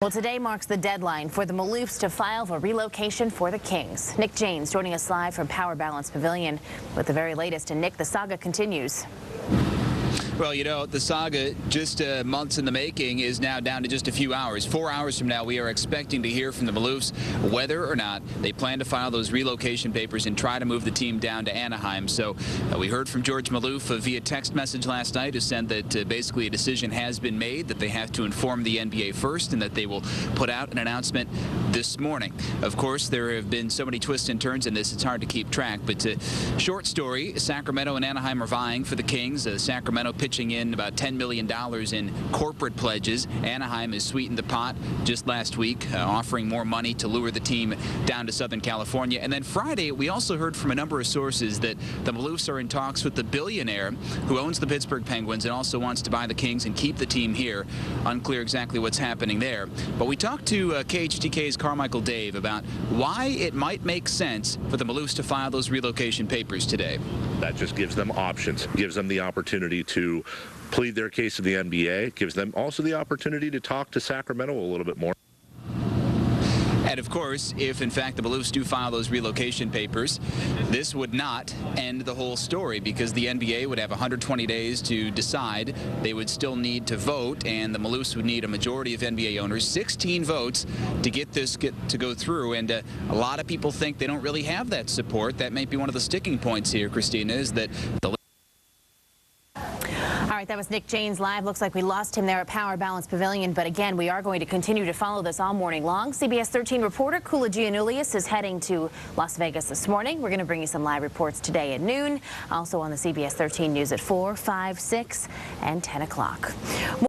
Well, today marks the deadline for the Maloofs to file for relocation for the Kings. Nick James joining us live from Power Balance Pavilion with the very latest. And Nick, the saga continues. Well, you know, the saga, just months in the making, is now down to just a few hours. 4 hours from now, we are expecting to hear from the Maloofs whether or not they plan to file those relocation papers and try to move the team down to Anaheim. So we heard from George Maloof via text message last night, who said that basically a decision has been made, that they have to inform the NBA first, and that they will put out an announcement this morning. Of course, there have been so many twists and turns in this, it's hard to keep track. But short story, Sacramento and Anaheim are vying for the Kings. Sacramento pitching in about $10 million in corporate pledges. Anaheim has sweetened the pot just last week, offering more money to lure the team down to Southern California. And then Friday, we also heard from a number of sources that the Maloofs are in talks with the billionaire who owns the Pittsburgh Penguins and also wants to buy the Kings and keep the team here. Unclear exactly what's happening there. But we talked to KHTK's Carmichael Dave about why it might make sense for the Maloofs to file those relocation papers today. That just gives them options, gives them the opportunity to plead their case to the NBA, gives them also the opportunity to talk to Sacramento a little bit more. And of course, if in fact the Maloofs do file those relocation papers, this would not end the whole story, because the NBA would have 120 days to decide. They would still need to vote, and the Maloofs would need a majority of NBA owners, 16 votes, to get this to go through. And a lot of people think they don't really have that support. That may be one of the sticking points here, Christina, is that the All right, that was Nick James live. Looks like we lost him there at Power Balance Pavilion. But again, we are going to continue to follow this all morning long. CBS 13 reporter Kula Giannoulias is heading to Las Vegas this morning. We're going to bring you some live reports today at noon. Also on the CBS 13 News at 4, 5, 6, and 10 o'clock.